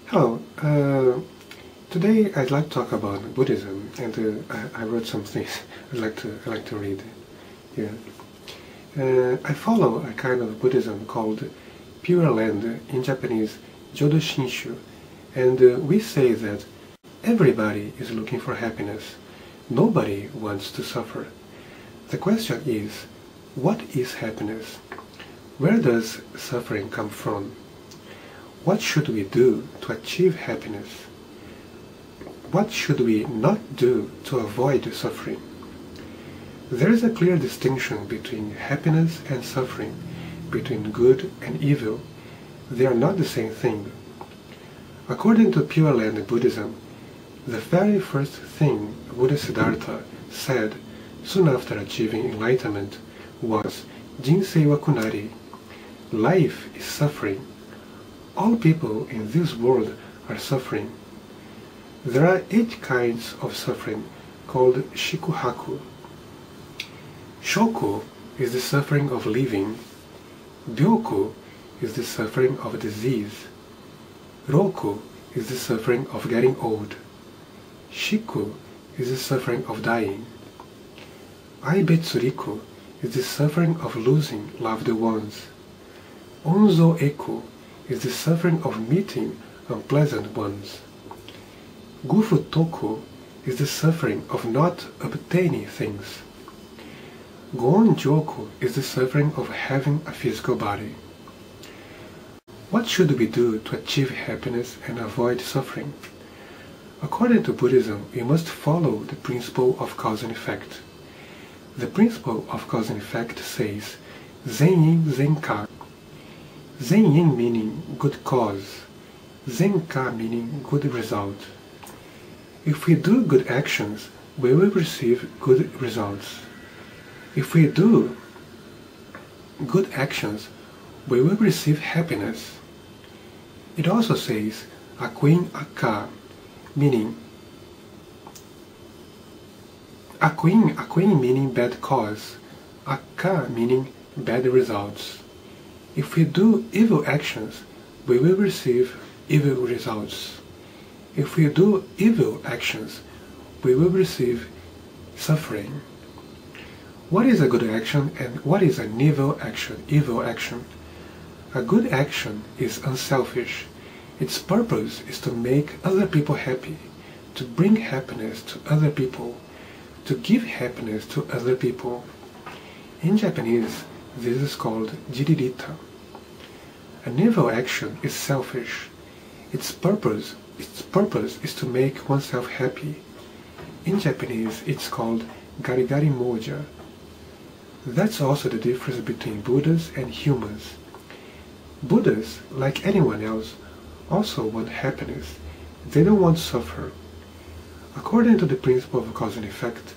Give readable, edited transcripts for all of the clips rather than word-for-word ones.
Hello. Today I'd like to talk about Buddhism, and I wrote some things I'd like to read here. I follow a kind of Buddhism called Pure Land, in Japanese浄土真宗, and we say that everybody is looking for happiness. Nobody wants to suffer. The question is, what is happiness? Where does suffering come from? What should we do to achieve happiness? What should we not do to avoid suffering? There is a clear distinction between happiness and suffering, between good and evil. They are not the same thing. According to Pure Land Buddhism, the very first thing Buddha Siddharta said soon after achieving enlightenment was, "Jinsei wa kunari." Life is suffering. All people in this world are suffering. There are 8 kinds of suffering called四苦八苦. Shoku is the suffering of living. Byoku is the suffering of disease. Roku is the suffering of getting old. Shiku is the suffering of dying. Aivetsu riku is the suffering of losing loved ones. Onzo eku is the suffering of meeting unpleasant ones. Gufu toku is the suffering of not obtaining things. Gon joku is the suffering of having a physical body. What should we do to achieve happiness and avoid suffering? According to Buddhism, we must follow the principle of cause and effect. The principle of cause and effect says, Zen-yin Zen-ka. Zen-yin meaning good cause, Zen-ka meaning good result. If we do good actions, we will receive good results. If we do good actions, we will receive happiness. It also says, Akwin Akka, meaning Akwin meaning bad cause, Akka meaning bad results. If we do evil actions, we will receive evil results. If we do evil actions, we will receive suffering. What is a good action and what is an evil action? A good action is unselfish. Its purpose is to make other people happy, to bring happiness to other people, to give happiness to other people. In Japanese, this is called jiririta. An evil action is selfish. Its purpose is to make oneself happy. In Japanese, it's called garigari moja. That's also the difference between Buddhas and humans. Buddhas, like anyone else, also want happiness. They don't want to suffer. According to the principle of cause and effect,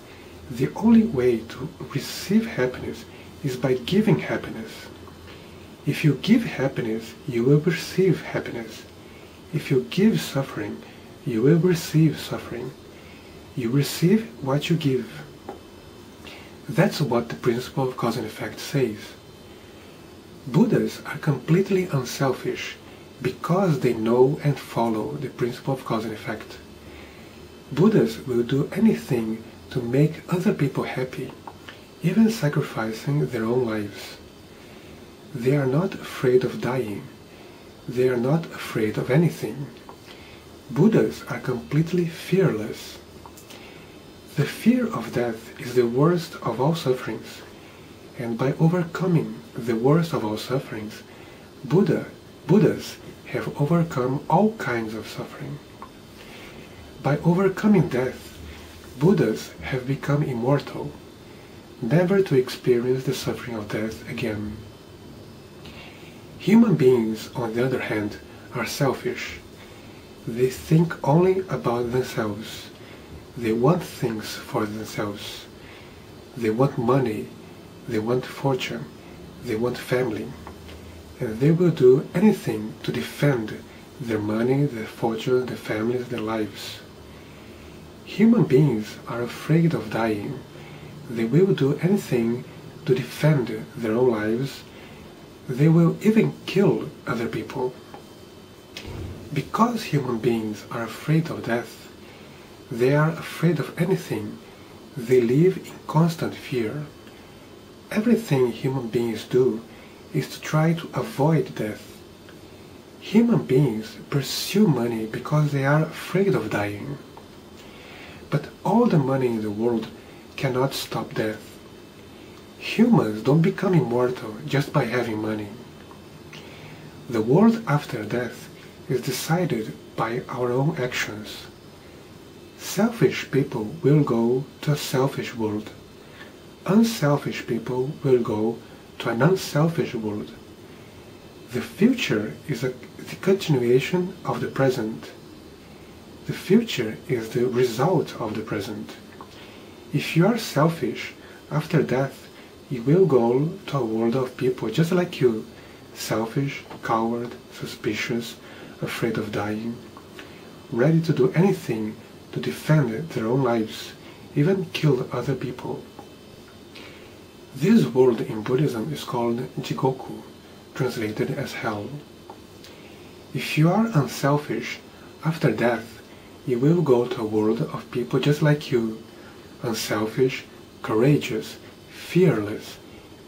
the only way to receive happiness is by giving happiness. If you give happiness, you will receive happiness. If you give suffering, you will receive suffering. You receive what you give. That's what the principle of cause and effect says. Buddhas are completely unselfish because they know and follow the principle of cause and effect. Buddhas will do anything to make other people happy, even sacrificing their own lives. They are not afraid of dying. They are not afraid of anything. Buddhas are completely fearless. The fear of death is the worst of all sufferings, and by overcoming the worst of all sufferings, Buddhas have overcome all kinds of suffering. By overcoming death, Buddhas have become immortal, never to experience the suffering of death again. Human beings, on the other hand, are selfish. They think only about themselves. They want things for themselves. They want money, they want fortune, they want family, and they will do anything to defend their money, their fortune, their families, their lives. Human beings are afraid of dying. They will do anything to defend their own lives. They will even kill other people. Because human beings are afraid of death, they are afraid of anything. They live in constant fear. Everything human beings do is to try to avoid death. Human beings pursue money because they are afraid of dying. But all the money in the world cannot stop death. Humans don't become immortal just by having money. The world after death is decided by our own actions. Selfish people will go to a selfish world. Unselfish people will go to an unselfish world. The future is the continuation of the present. The future is the result of the present. If you are selfish, after death, you will go to a world of people just like you, selfish, coward, suspicious, afraid of dying, ready to do anything to defend their own lives, even kill other people. This world in Buddhism is called Jigoku, translated as hell. If you are unselfish, after death, you will go to a world of people just like you, unselfish, courageous, fearless,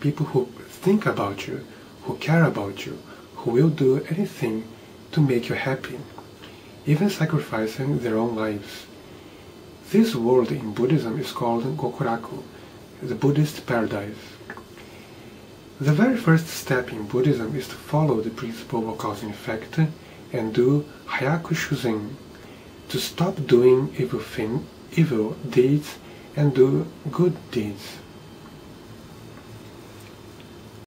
people who think about you, who care about you, who will do anything to make you happy, even sacrificing their own lives. This world in Buddhism is called Gokuraku, the Buddhist paradise. The very first step in Buddhism is to follow the principle of cause and effect and do Hyaku Shuzen, to stop doing evil deeds and do good deeds.